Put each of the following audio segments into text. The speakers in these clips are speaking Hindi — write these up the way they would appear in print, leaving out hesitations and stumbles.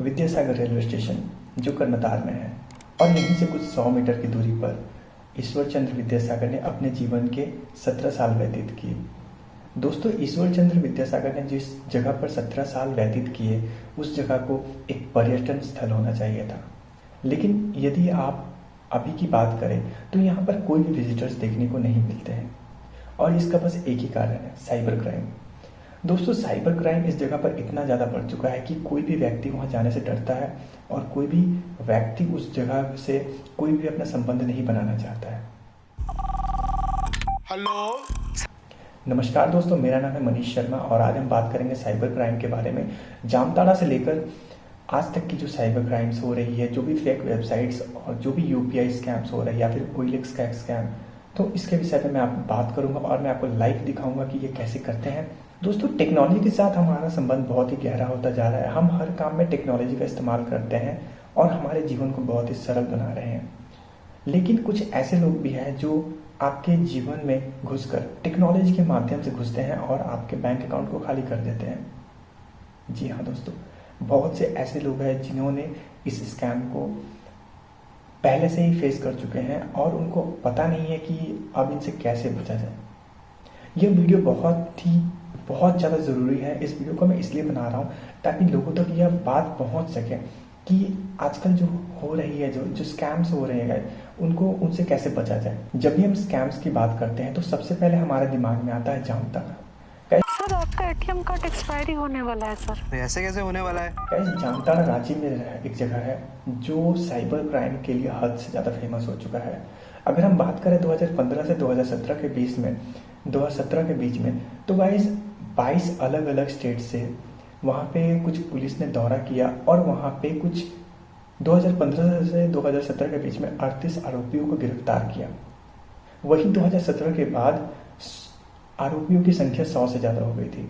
विद्यासागर रेलवे स्टेशन जो कर्णधार में है और यहीं से कुछ 100 मीटर की दूरी पर ईश्वर चंद्र विद्यासागर ने अपने जीवन के 17 साल व्यतीत किए। दोस्तों, ईश्वर चंद्र विद्यासागर ने जिस जगह पर 17 साल व्यतीत किए उस जगह को एक पर्यटन स्थल होना चाहिए था, लेकिन यदि आप अभी की बात करें तो यहाँ पर कोई भी विजिटर्स देखने को नहीं मिलते हैं और इसका बस एक ही कारण है, साइबर क्राइम। दोस्तों, साइबर क्राइम इस जगह पर इतना ज़्यादा बढ़ चुका है कि कोई भी व्यक्ति वहाँ जाने से डरता है और कोई भी व्यक्ति उस जगह से कोई भी अपना संबंध नहीं बनाना चाहता है। हेलो, नमस्कार दोस्तों, मेरा नाम है मनीष शर्मा और आज हम बात करेंगे साइबर क्राइम के बारे में। जामताड़ा से लेकर आज तक की जो साइबर क्राइम्स हो रही है, जो भी फेक वेबसाइट्स और जो भी यूपीआई स्कैम्स हो रहे हैं या फिर ओएलएक्स का स्कैम, तो इसके विषय में मैं आपको बात करूंगा और मैं आपको लाइव दिखाऊंगा कि ये कैसे करते हैं। दोस्तों, टेक्नोलॉजी के साथ हमारा संबंध बहुत ही गहरा होता जा रहा है। हम हर काम में टेक्नोलॉजी का इस्तेमाल करते हैं और हमारे जीवन को बहुत ही सरल बना रहे हैं, लेकिन कुछ ऐसे लोग भी हैं जो आपके जीवन में घुसकर टेक्नोलॉजी के माध्यम से घुसते हैं और आपके बैंक अकाउंट को खाली कर देते हैं। जी हाँ दोस्तों, बहुत से ऐसे लोग हैं जिन्होंने इस स्कैम को पहले से ही फेस कर चुके हैं और उनको पता नहीं है कि अब इनसे कैसे बचा जाए। यह वीडियो बहुत ज़्यादा ज़रूरी है। इस वीडियो को मैं इसलिए बना रहा हूँ ताकि लोगों तक यह बात पहुँच सके कि आजकल जो हो रही है, जो स्कैम्स हो रहे हैं, उनसे कैसे बचा जाए। जब भी हम स्कैम्स की बात करते हैं तो सबसे पहले हमारे दिमाग में आता है जामताड़ा। सर, आपका एटीएम कार्ड एक्सपायरी होने वाला है सर। ऐसे कैसे होने वाला है? जामताड़ा रांची में एक जगह है जो साइबर क्राइम के लिए हद से ज़्यादा फेमस हो चुका है। अगर हम बात करें 2015 से 2017 के बीच में तो गाइस 22 अलग अलग स्टेट से वहाँ पे कुछ पुलिस ने दौरा किया और वहाँ पे कुछ 2015 से 2017 के बीच में 38 आरोपियों को गिरफ्तार किया। वही 2017 के बाद आरोपियों की संख्या 100 से ज़्यादा हो गई थी।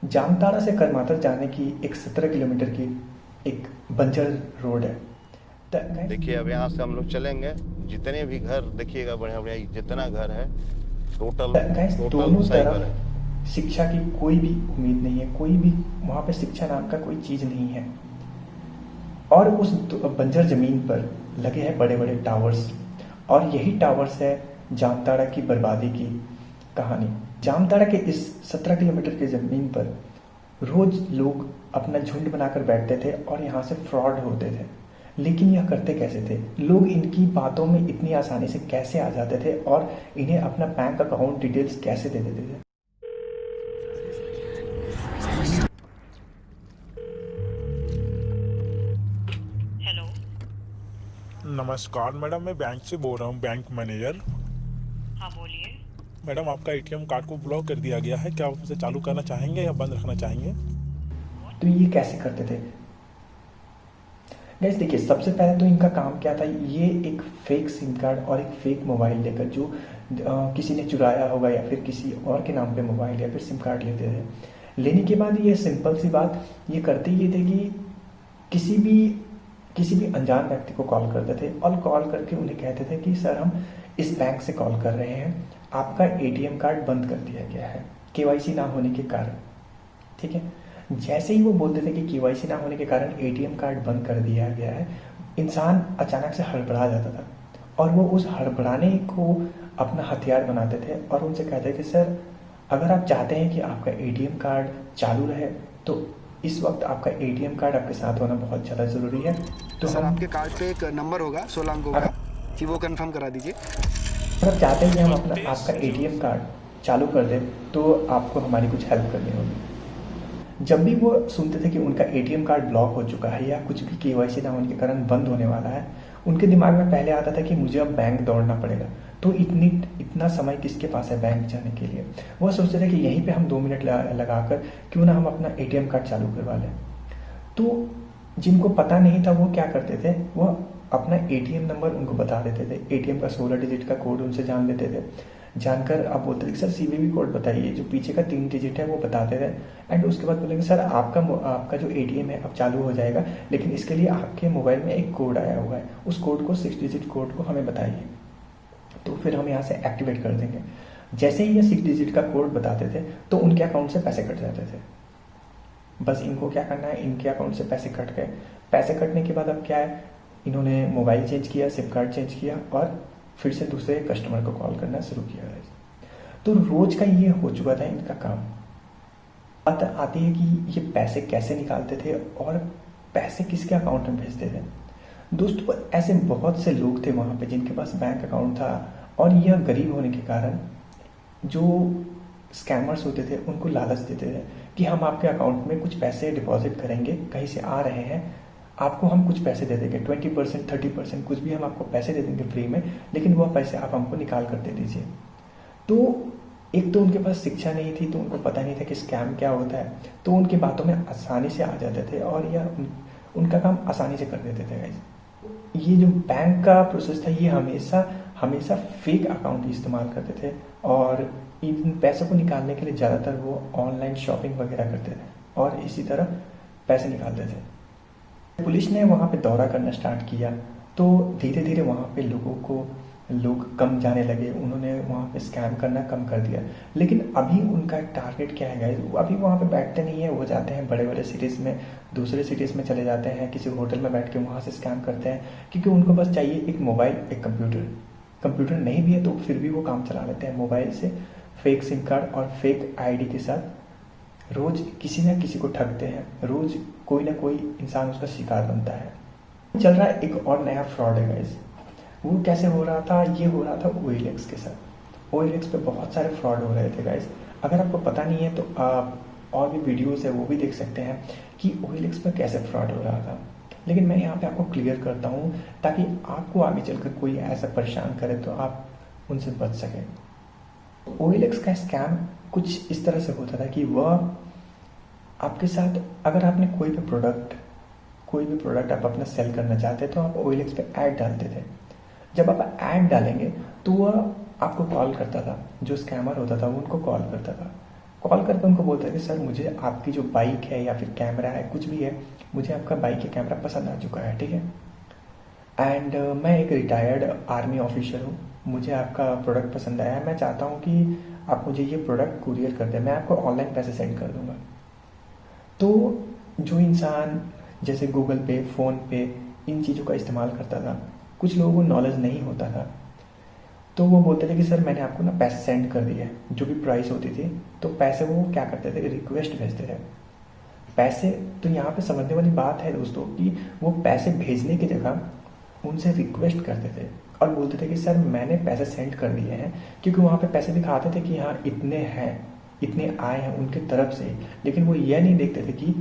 जामताड़ा से करमातर जाने की एक 17 किलोमीटर की एक बंजर रोड है। देखिए, अब यहाँ से हम लोग चलेंगे, जितने भी घर देखिएगा, बढ़िया बढ़िया जितना घर है टोटल दोनों साइबर तरफ है। शिक्षा की कोई भी उम्मीद नहीं है, कोई भी वहाँ पे शिक्षा नाम का कोई चीज़ नहीं है और उस बंजर जमीन पर लगे हैं बड़े बड़े टावर्स और यही टावर्स है जामताड़ा की बर्बादी की कहानी। जामताड़ा के इस 17 किलोमीटर की ज़मीन पर रोज लोग अपना झुंड बनाकर बैठते थे और यहाँ से फ्रॉड होते थे, लेकिन यह करते कैसे थे? लोग इनकी बातों में इतनी आसानी से कैसे आ जाते थे और इन्हें अपना बैंक अकाउंट डिटेल्स कैसे दे देते थे? हेलो, नमस्कार मैडम, मैं बैंक से बोल रहा हूँ, बैंक मैनेजर। हाँ बोलिए। मैडम, आपका एटीएम कार्ड को ब्लॉक कर दिया गया है, क्या आप उसे चालू करना चाहेंगे या बंद रखना चाहेंगे? तो ये कैसे करते थे? गाइस देखिए, सबसे पहले तो इनका काम क्या था, ये एक फेक सिम कार्ड और एक फेक मोबाइल लेकर जो किसी ने चुराया होगा या फिर किसी और के नाम पे मोबाइल या फिर सिम कार्ड लेते थे। लेने के बाद ये सिंपल सी बात ये करते ये थे कि किसी भी अनजान व्यक्ति को कॉल करते थे और कॉल करके उन्हें कहते थे कि सर, हम इस बैंक से कॉल कर रहे हैं, आपका एटीएम कार्ड बंद कर दिया गया है केवाईसी ना होने के कारण। ठीक है, जैसे ही वो बोलते थे कि केवाईसी ना होने के कारण एटीएम कार्ड बंद कर दिया गया है, इंसान अचानक से हड़बड़ा जाता था और वो उस हड़बड़ाने को अपना हथियार बनाते थे और उनसे कहते थे कि सर, अगर आप चाहते हैं कि आपका एटीएम कार्ड चालू रहे तो इस वक्त आपका एटीएम कार्ड आपके साथ होना बहुत ज़्यादा ज़रूरी है। तो सर, हम आपके कार्ड पे एक नंबर होगा 16 अंकों का, कि वो कंफर्म करा दीजिए। अगर आप चाहते हैं कि हम आपका एटीएम कार्ड चालू कर दें तो आपको हमारी कुछ हेल्प करनी होगी। जब भी वो सुनते थे कि उनका एटीएम कार्ड ब्लॉक हो चुका है या कुछ भी केवाईसी ना होने के कारण बंद होने वाला है, उनके दिमाग में पहले आता था कि मुझे अब बैंक दौड़ना पड़ेगा, तो इतना समय किसके पास है बैंक जाने के लिए। वह सोचते थे कि यहीं पे हम 2 मिनट लगाकर क्यों ना हम अपना एटीएम कार्ड चालू करवा लें। तो जिनको पता नहीं था वो क्या करते थे, वह अपना एटीएम नंबर उनको बता देते थे, एटीएम का 16 डिजिट का कोड उनसे जान लेते थे। जानकर आप बोलते थे कि सर सीवीवी कोड बताइए, जो पीछे का 3 डिजिट है वो बताते थे। एंड उसके बाद बोलेंगे सर, आपका जो एटीएम है अब चालू हो जाएगा, लेकिन इसके लिए आपके मोबाइल में एक कोड आया हुआ है, उस कोड को 6 डिजिट कोड को हमें बताइए, तो फिर हम यहाँ से एक्टिवेट कर देंगे। जैसे ही ये 6 डिजिट का कोड बताते थे तो उनके अकाउंट से पैसे कट जाते थे। बस इनको क्या करना है, इनके अकाउंट से पैसे कट गए। पैसे कटने के बाद अब क्या है, इन्होंने मोबाइल चेंज किया, सिम कार्ड चेंज किया और फिर से दूसरे कस्टमर को कॉल करना शुरू किया। तो रोज का ये हो चुका था इनका काम। बात आती है कि ये पैसे कैसे निकालते थे और पैसे किसके अकाउंट में भेजते थे। दोस्तों ऐसे बहुत से लोग थे वहाँ पे जिनके पास बैंक अकाउंट था और यह गरीब होने के कारण जो स्कैमर्स होते थे उनको लालच देते थे कि हम आपके अकाउंट में कुछ पैसे डिपॉजिट करेंगे, कहीं से आ रहे हैं, आपको हम कुछ पैसे दे देंगे, 20%, 30%, कुछ भी हम आपको पैसे दे देंगे फ्री में, लेकिन वह पैसे आप हमको निकाल कर दे दीजिए। तो एक तो उनके पास शिक्षा नहीं थी, तो उनको पता नहीं था कि स्कैम क्या होता है, तो उनकी बातों में आसानी से आ जाते थे और यह उनका काम आसानी से कर देते थे गाइस। ये जो बैंक का प्रोसेस था ये हमेशा फेक अकाउंट इस्तेमाल करते थे और इन पैसों को निकालने के लिए ज़्यादातर वो ऑनलाइन शॉपिंग वगैरह करते थे और इसी तरह पैसे निकालते थे। पुलिस ने वहाँ पे दौरा करना स्टार्ट किया तो धीरे धीरे वहाँ पे लोग कम जाने लगे, उन्होंने वहाँ पे स्कैम करना कम कर दिया। लेकिन अभी उनका टारगेट क्या है गाइस, अभी वहाँ पे बैठते नहीं है, वो जाते हैं बड़े बड़े सिटीज़ में, दूसरे सिटीज़ में चले जाते हैं, किसी होटल में बैठ के वहाँ से स्कैम करते हैं, क्योंकि उनको बस चाहिए एक मोबाइल, एक कंप्यूटर नहीं भी है तो फिर भी वो काम चला लेते हैं मोबाइल से। फेक सिम कार्ड और फेक आईडी के साथ रोज किसी न किसी को ठगते हैं, रोज कोई ना कोई इंसान उसका शिकार बनता है। चल रहा है एक और नया फ्रॉड है गाइस। वो कैसे हो रहा था, ये हो रहा था OLX के साथ। OLX पे बहुत सारे फ्रॉड हो रहे थे गाइस। अगर आपको पता नहीं है तो आप और भी वीडियोस है वो भी देख सकते हैं कि OLX पे कैसे फ्रॉड हो रहा था, लेकिन मैं यहाँ पे आपको क्लियर करता हूँ ताकि आपको आगे चलकर कोई ऐसा परेशान करे तो आप उनसे बच सकें। OLX का स्कैम कुछ इस तरह से होता था कि वह आपके साथ, अगर आपने कोई भी प्रोडक्ट आप अपना सेल करना चाहते तो आप OLX पे ऐड डालते थे। जब आप ऐड डालेंगे तो वह आपको कॉल करता था, जो स्कैमर होता था वो उनको कॉल करता था। कॉल करके उनको बोलता था कि सर मुझे आपकी जो बाइक है या फिर कैमरा है, कुछ भी है, मुझे आपका बाइक या कैमरा पसंद आ चुका है, ठीक है, एंड मैं एक रिटायर्ड आर्मी ऑफिसर हूँ, मुझे आपका प्रोडक्ट पसंद आया है, मैं चाहता हूँ कि आप मुझे ये प्रोडक्ट कुरियर कर दें, मैं आपको ऑनलाइन पैसे सेंड कर दूँगा। तो जो इंसान जैसे गूगल पे, फ़ोन पे इन चीज़ों का इस्तेमाल करता था, कुछ लोगों को नॉलेज नहीं होता था, तो वो बोलते थे कि सर मैंने आपको ना पैसे सेंड कर दिए, जो भी प्राइस होती थी, तो पैसे वो क्या करते थे, रिक्वेस्ट भेजते थे पैसे। तो यहाँ पे समझने वाली बात है दोस्तों कि वो पैसे भेजने की जगह उनसे रिक्वेस्ट करते थे और बोलते थे कि सर मैंने पैसे सेंड कर दिए हैं, क्योंकि वहाँ पे पैसे दिखाते थे कि हाँ इतने हैं, इतने आए हैं उनके तरफ से, लेकिन वो यह नहीं देखते थे कि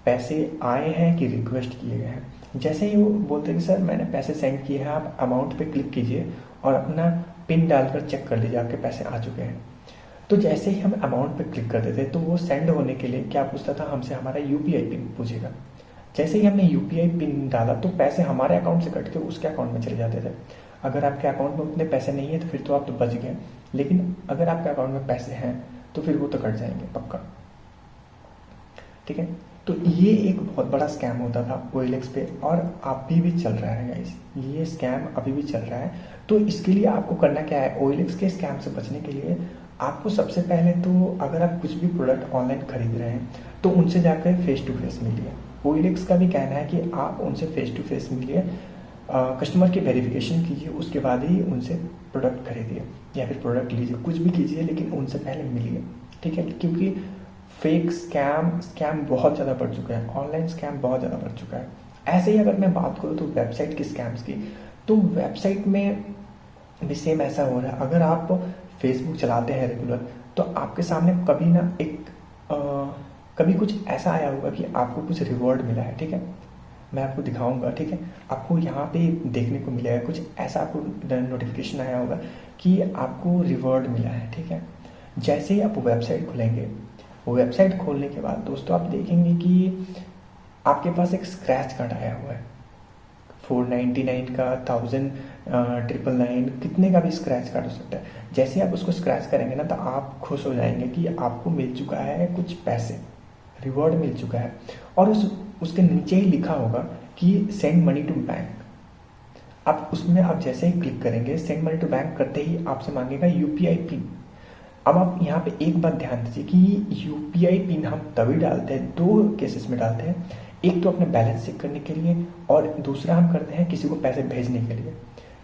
पैसे आए हैं कि रिक्वेस्ट किए गए हैं। जैसे ही वो बोलते कि सर मैंने पैसे सेंड किए हैं, आप अमाउंट पे क्लिक कीजिए और अपना पिन डालकर चेक कर लीजिए आपके पैसे आ चुके हैं। तो जैसे ही हम अमाउंट पे क्लिक करते थे तो वो सेंड होने के लिए क्या पूछता था हमसे, हमारा UPI पिन पूछेगा। जैसे ही हमने UPI पिन डाला तो पैसे हमारे अकाउंट से कट के उसके अकाउंट में चले जाते थे। अगर आपके अकाउंट में उतने पैसे नहीं है तो फिर तो आप तो बच गए, लेकिन अगर आपके अकाउंट में पैसे हैं तो फिर वो तो कट जाएंगे पक्का, ठीक है। तो ये एक बहुत बड़ा स्कैम होता था OLX पे और अभी भी चल रहा है गाइस, ये स्कैम अभी भी चल रहा है। तो इसके लिए आपको करना क्या है, OLX के स्कैम से बचने के लिए आपको सबसे पहले तो अगर आप कुछ भी प्रोडक्ट ऑनलाइन खरीद रहे हैं तो उनसे जाकर फेस टू फेस मिलिए। OLX का भी कहना है कि आप उनसे फेस टू फेस मिलिए, कस्टमर की वेरिफिकेशन कीजिए, उसके बाद ही उनसे प्रोडक्ट खरीदिए या फिर प्रोडक्ट लीजिए, कुछ भी कीजिए लेकिन उनसे पहले मिलिए, ठीक है। क्योंकि फेक स्कैम बहुत ज़्यादा बढ़ चुका है, ऑनलाइन स्कैम बहुत ज़्यादा बढ़ चुका है। ऐसे ही अगर मैं बात करूँ तो वेबसाइट की स्कैम्स की, तो वेबसाइट में भी सेम ऐसा हो रहा है। अगर आप फेसबुक चलाते हैं रेगुलर तो आपके सामने कभी ना कभी कुछ ऐसा आया होगा कि आपको कुछ रिवॉर्ड मिला है, ठीक है, मैं आपको दिखाऊंगा, ठीक है। आपको यहाँ पे देखने को मिलेगा कुछ ऐसा, आपको नोटिफिकेशन आया होगा कि आपको रिवॉर्ड मिला है, ठीक है। जैसे ही आप वेबसाइट खुलेंगे, वेबसाइट खोलने के बाद दोस्तों आप देखेंगे कि आपके पास एक स्क्रैच कार्ड आया हुआ है, 499 का, 1000, 999, कितने का भी स्क्रैच कार्ड हो सकता है। जैसे आप उसको स्क्रैच करेंगे ना तो आप खुश हो जाएंगे कि आपको मिल चुका है कुछ पैसे, रिवॉर्ड मिल चुका है। और उसके नीचे ही लिखा होगा कि सेंड मनी टू बैंक। आप उसमें आप जैसे ही क्लिक करेंगे, सेंड मनी टू बैंक करते ही आपसे मांगेगा UPI पिन। अब आप यहाँ पे एक बात ध्यान दीजिए कि यूपीआई पिन हम तभी डालते हैं, दो केसेस में डालते हैं। एक तो अपने बैलेंस चेक करने के लिए, और दूसरा हम करते हैं किसी को पैसे भेजने के लिए।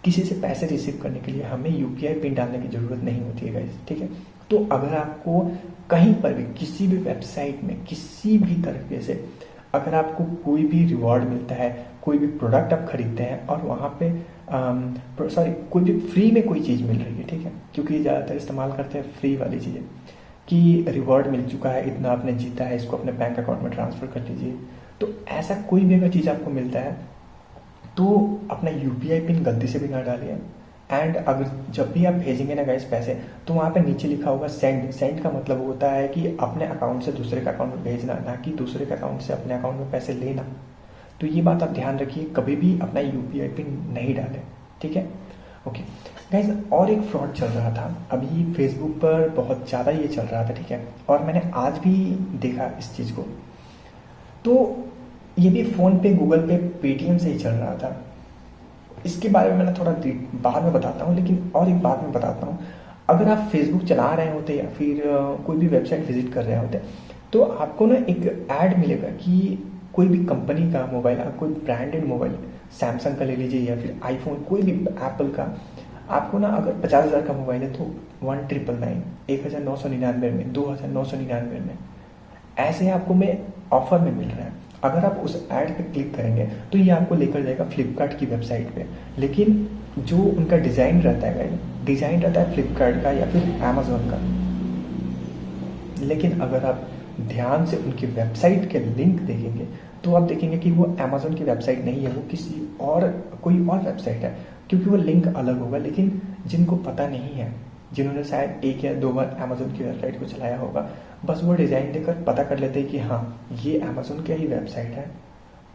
किसी से पैसे रिसीव करने के लिए हमें यूपीआई पिन डालने की ज़रूरत नहीं होती है गाइस, ठीक है। तो अगर आपको कहीं पर भी किसी भी वेबसाइट में किसी भी तरीके से अगर आपको कोई भी रिवॉर्ड मिलता है, कोई भी प्रोडक्ट आप खरीदते हैं और वहाँ पे कोई भी फ्री में कोई चीज़ मिल रही है, ठीक है, क्योंकि ज़्यादातर इस्तेमाल करते हैं फ्री वाली चीज़ें कि रिवॉर्ड मिल चुका है, इतना आपने जीता है, इसको अपने बैंक अकाउंट में ट्रांसफ़र कर लीजिए। तो ऐसा कोई भी अगर चीज़ आपको मिलता है तो अपना यूपीआई पिन गलती से भी ना डालिए। एंड अगर जब भी आप भेजेंगे ना गाइस पैसे, तो वहाँ पे नीचे लिखा होगा सेंड। सेंड का मतलब होता है कि अपने अकाउंट से दूसरे के अकाउंट में भेजना, ना कि दूसरे के अकाउंट से अपने अकाउंट में पैसे लेना। तो ये बात आप ध्यान रखिए, कभी भी अपना यूपीआई पिन नहीं डालें, ठीक है। ओके गाइस, और एक फ्रॉड चल रहा था अभी फेसबुक पर, बहुत ज़्यादा ये चल रहा था, ठीक है, और मैंने आज भी देखा इस चीज़ को। तो ये भी फ़ोन पे, गूगल पे, पेटीएम से ही चल रहा था। इसके बारे में मैं थोड़ा बाद में बताता हूँ, लेकिन और एक बात मैं बताता हूँ। अगर आप फेसबुक चला रहे होते या फिर कोई भी वेबसाइट विजिट कर रहे होते, तो आपको ना एक ऐड मिलेगा कि कोई भी कंपनी का मोबाइल, कोई ब्रांडेड मोबाइल, सैमसंग का ले लीजिए या फिर आईफोन, कोई भी एप्पल का, आपको ना अगर 50,000 का मोबाइल है तो 1999, 1999 में, 2999 में, ऐसे आपको में ऑफर में मिल रहा है। अगर आप उस ऐड पे क्लिक करेंगे तो ये आपको लेकर जाएगा फ्लिपकार्ट की वेबसाइट पे, लेकिन जो उनका डिज़ाइन रहता है, डिज़ाइन रहता है फ्लिपकार्ट का या फिर अमेज़ॉन का। लेकिन अगर आप ध्यान से उनकी वेबसाइट के लिंक देखेंगे तो आप देखेंगे कि वो अमेज़ॉन की वेबसाइट नहीं है, वो किसी और, कोई और वेबसाइट है, क्योंकि वो लिंक अलग होगा। लेकिन जिनको पता नहीं है, जिन्होंने शायद 1 या 2 बार अमेज़ॉन की वेबसाइट को चलाया होगा, बस वो डिज़ाइन देखकर पता कर लेते हैं कि हाँ ये अमेज़ॉन की ही वेबसाइट है,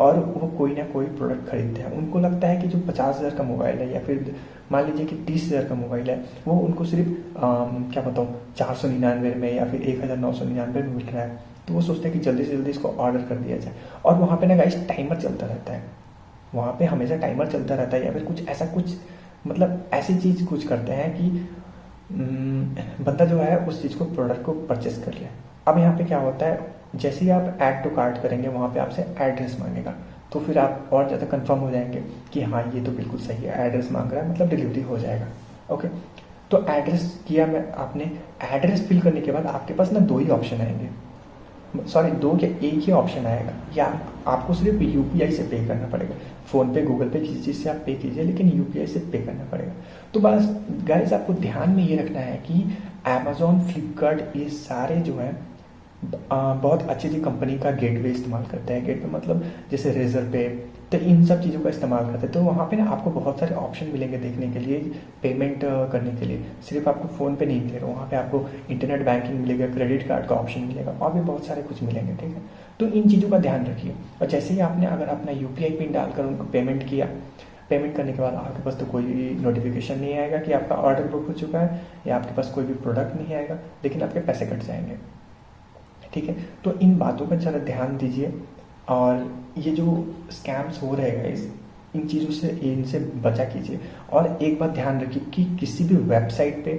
और वो कोई ना कोई प्रोडक्ट खरीदते हैं। उनको लगता है कि जो 50,000 का मोबाइल है या फिर मान लीजिए कि 30,000 का मोबाइल है, वो उनको सिर्फ क्या बताऊँ 499 में या फिर 1999 में मिल रहा है। तो वो सोचते हैं कि जल्दी से जल्दी इसको ऑर्डर कर दिया जाए। और वहाँ पे ना गाइस टाइमर चलता रहता है, वहाँ पे हमेशा टाइमर चलता रहता है, या फिर कुछ ऐसा, कुछ मतलब ऐसी चीज़ कुछ करते हैं कि बंदा जो है उस चीज़ को, प्रोडक्ट को परचेस कर ले। अब यहाँ पे क्या होता है, जैसे ही आप ऐड टू कार्ट करेंगे वहाँ पे आपसे एड्रेस मांगेगा, तो फिर आप और ज़्यादा कंफर्म हो जाएंगे कि हाँ ये तो बिल्कुल सही है, एड्रेस मांग रहा है, मतलब डिलीवरी हो जाएगा। ओके, तो एड्रेस किया मैं आपने, एड्रेस फिल करने के बाद आपके पास ना 2 ही ऑप्शन आएंगे, सॉरी 2 के 1 ही ऑप्शन आएगा, या आपको सिर्फ यूपीआई से पे करना पड़ेगा। फ़ोन पे, गूगल पे, किसी चीज़ से आप पे कीजिए, लेकिन यूपीआई से पे करना पड़ेगा। तो बस गाइस आपको ध्यान में ये रखना है कि अमेज़ॉन, फ्लिपकार्ट, ये सारे जो हैं बहुत अच्छी अच्छी कंपनी का गेटवे इस्तेमाल करते हैं। गेटवे मतलब जैसे रेजर पे, तो इन सब चीज़ों का इस्तेमाल करते हैं। तो वहाँ पे ना आपको बहुत सारे ऑप्शन मिलेंगे देखने के लिए, पेमेंट करने के लिए। सिर्फ आपको फ़ोन पे नहीं मिलेगा, वहाँ पे आपको इंटरनेट बैंकिंग मिलेगा, क्रेडिट कार्ड का ऑप्शन मिलेगा, और भी बहुत सारे कुछ मिलेंगे, ठीक है। तो इन चीज़ों का ध्यान रखिए। और जैसे ही आपने अगर अपना यूपीआई पिन डालकर उनको पेमेंट किया, पेमेंट करने के बाद आपके पास तो कोई नोटिफिकेशन नहीं आएगा कि आपका ऑर्डर बुक हो चुका है, या आपके पास कोई भी प्रोडक्ट नहीं आएगा, लेकिन आपके पैसे कट जाएंगे, ठीक है। तो इन बातों का ज़रा ध्यान दीजिए, और ये जो स्कैम्स हो रहे हैं इन चीज़ों से, इनसे बचा कीजिए। और एक बात ध्यान रखिए कि किसी भी वेबसाइट पे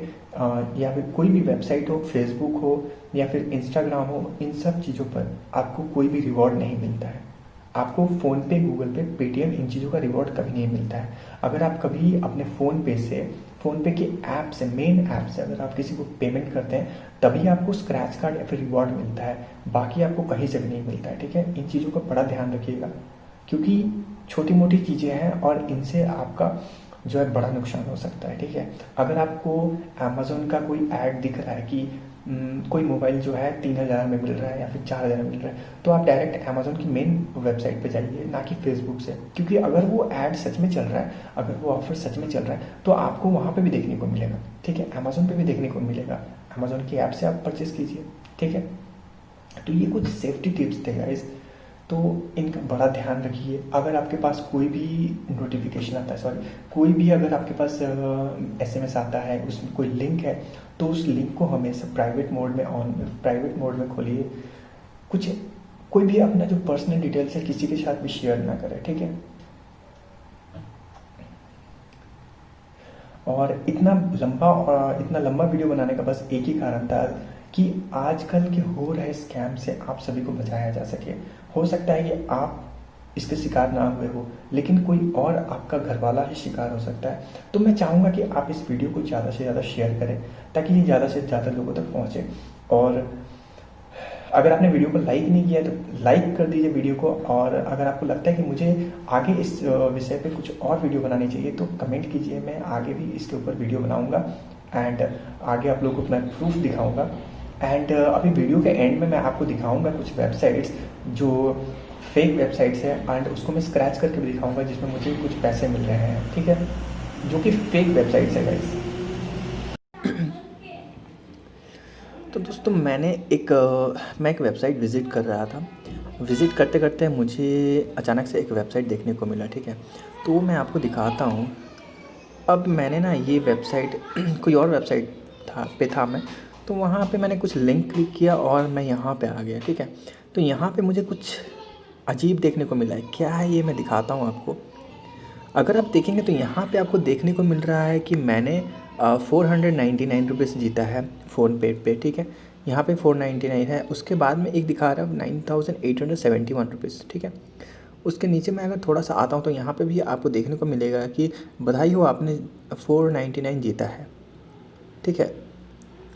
या फिर कोई भी वेबसाइट हो, फेसबुक हो या फिर इंस्टाग्राम हो, इन सब चीज़ों पर आपको कोई भी रिवॉर्ड नहीं मिलता है। आपको फ़ोन पे, गूगल पे, पेटीएम, इन चीज़ों का रिवॉर्ड कभी नहीं मिलता है। अगर आप कभी अपने फ़ोन पे से, फ़ोन पे के ऐप से, मेन ऐप से अगर आप किसी को पेमेंट करते हैं, तभी आपको स्क्रैच कार्ड या फिर रिवॉर्ड मिलता है, बाकी आपको कहीं से भी नहीं मिलता है, ठीक है। इन चीज़ों का बड़ा ध्यान रखिएगा, क्योंकि छोटी मोटी चीज़ें हैं और इनसे आपका जो है बड़ा नुकसान हो सकता है, ठीक है। अगर आपको अमेज़ॉन का कोई ऐड दिख रहा है कि कोई मोबाइल जो है 3,000 में मिल रहा है या फिर 4,000 में मिल रहा है, तो आप डायरेक्ट अमेज़ॉन की मेन वेबसाइट पे जाइए, ना कि फेसबुक से। क्योंकि अगर वो ऐड सच में चल रहा है, अगर वो ऑफर सच में चल रहा है, तो आपको वहाँ पे भी देखने को मिलेगा, ठीक है। अमेज़ॉन पे भी देखने को मिलेगा, अमेज़ॉन की ऐप से आप परचेस कीजिए, ठीक है। तो ये कुछ सेफ्टी टिप्स थे गाइस, तो इनका बड़ा ध्यान रखिए। अगर आपके पास कोई भी नोटिफिकेशन आता है, सॉरी, कोई भी अगर आपके पास एसएमएस आता है, उसमें कोई लिंक है, तो उस लिंक को हमेशा प्राइवेट मोड में खोलिए। कोई भी अपना जो पर्सनल डिटेल्स है किसी के साथ भी शेयर ना करें, ठीक है। और इतना लंबा वीडियो बनाने का बस एक ही कारण था कि आजकल के हो रहे स्कैम से आप सभी को बचाया जा सके। हो सकता है कि आप इसके शिकार ना हुए हो, लेकिन कोई और आपका घर वाला ही शिकार हो सकता है। तो मैं चाहूँगा कि आप इस वीडियो को ज़्यादा से ज़्यादा शेयर करें ताकि ये ज़्यादा से ज़्यादा लोगों तक पहुँचे। और अगर आपने वीडियो को लाइक नहीं किया तो लाइक कर दीजिए वीडियो को। और अगर आपको लगता है कि मुझे आगे इस विषय पे कुछ और वीडियो बनानी चाहिए तो कमेंट कीजिए, मैं आगे भी इसके ऊपर वीडियो बनाऊँगा एंड आगे आप लोगों को मैं प्रूफ दिखाऊँगा। एंड अभी वीडियो के एंड में मैं आपको दिखाऊँगा कुछ वेबसाइट्स जो फेक वेबसाइट्स है एंड उसको मैं स्क्रैच करके भी दिखाऊंगा जिसमें मुझे कुछ पैसे मिल रहे हैं, ठीक है, जो कि फेक वेबसाइट्स है गाइस। तो दोस्तों मैं एक वेबसाइट विज़िट कर रहा था। विज़िट करते करते मुझे अचानक से एक वेबसाइट देखने को मिला, ठीक है, तो मैं आपको दिखाता हूँ। अब मैंने ना ये वेबसाइट कोई और वेबसाइट था मैं, तो वहाँ पे मैंने कुछ लिंक क्लिक किया और मैं यहाँ पे आ गया, ठीक है। तो यहाँ पे मुझे कुछ अजीब देखने को मिला है। क्या है ये मैं दिखाता हूँ आपको। अगर आप देखेंगे तो यहाँ पे आपको देखने को मिल रहा है कि मैंने 499 रुपीज़ जीता है फ़ोनपे पे, ठीक है। यहाँ पे 499 है, उसके बाद में एक दिखा रहा है 9871 रुपीज़, ठीक है। उसके नीचे मैं अगर थोड़ा सा आता हूँ तो यहाँ पे भी आपको देखने को मिलेगा कि बधाई हो, आपने 499 जीता है, ठीक है।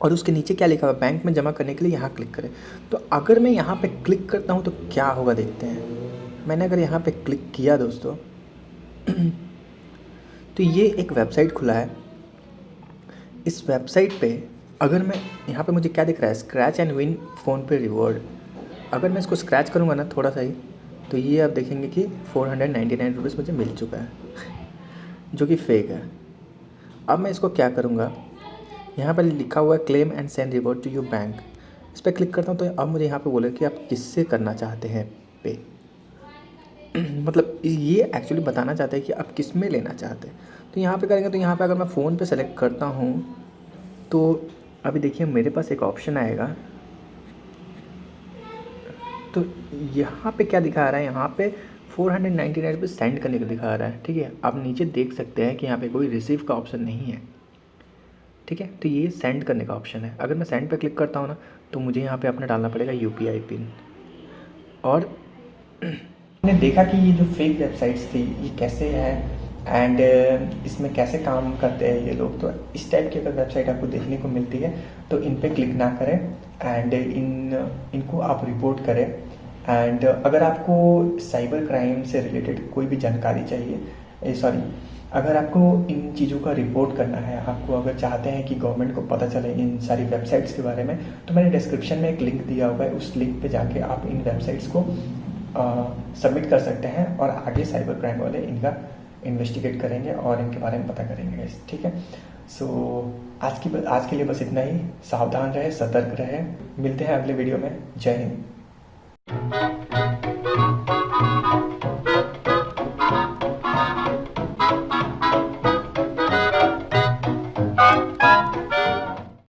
और उसके नीचे क्या लिखा हुआ है, बैंक में जमा करने के लिए यहाँ क्लिक करें। तो अगर मैं यहाँ पे क्लिक करता हूँ तो क्या होगा देखते हैं। मैंने अगर यहाँ पे क्लिक किया दोस्तों तो ये एक वेबसाइट खुला है। इस वेबसाइट पे अगर मैं यहाँ पे मुझे क्या दिख रहा है, स्क्रैच एंड विन फ़ोन पे रिवॉर्ड। अगर मैं इसको स्क्रैच करूँगा ना थोड़ा सा ही, तो ये आप देखेंगे कि 499 रुपीज़ मुझे मिल चुका है जो कि फेक है। अब मैं इसको क्या करूँगा, यहाँ पर लिखा हुआ है claim and send reward to your bank. इस पर क्लिक करता हूँ तो अब मुझे यहाँ पे बोले कि आप किससे करना चाहते हैं पे। मतलब ये एक्चुअली बताना चाहता है कि आप किस में लेना चाहते हैं। तो यहाँ पे करेंगे तो यहाँ पे अगर मैं फ़ोन पे सेलेक्ट करता हूँ तो अभी देखिए मेरे पास एक ऑप्शन आएगा। तो यहाँ पे क्या दिखा रहा है, यहाँ पे 499 रुपये सेंड करने को दिखा रहा है, ठीक है। आप नीचे देख सकते हैं कि यहाँ पे कोई रिसीव का ऑप्शन नहीं है, ठीक है। तो ये सेंड करने का ऑप्शन है। अगर मैं सेंड पे क्लिक करता हूँ ना तो मुझे यहाँ पे अपना डालना पड़ेगा UPI पिन। और मैंने देखा कि ये जो फेक वेबसाइट्स थी ये कैसे है एंड इसमें कैसे काम करते हैं ये लोग। तो इस टाइप की अगर वेबसाइट आपको देखने को मिलती है तो इन पे क्लिक ना करें एंड इनको आप रिपोर्ट करें। एंड अगर आपको साइबर क्राइम से रिलेटेड कोई भी जानकारी चाहिए, अगर आपको इन चीज़ों का रिपोर्ट करना है, आपको अगर चाहते हैं कि गवर्नमेंट को पता चले इन सारी वेबसाइट्स के बारे में, तो मैंने डिस्क्रिप्शन में एक लिंक दिया हुआ है। उस लिंक पे जाके आप इन वेबसाइट्स को सबमिट कर सकते हैं और आगे साइबर क्राइम वाले इनका इन्वेस्टिगेट करेंगे और इनके बारे में पता करेंगे, ठीक है। सो आज के लिए बस इतना ही। सावधान रहे, सतर्क रहे। मिलते हैं अगले वीडियो में। जय हिंद।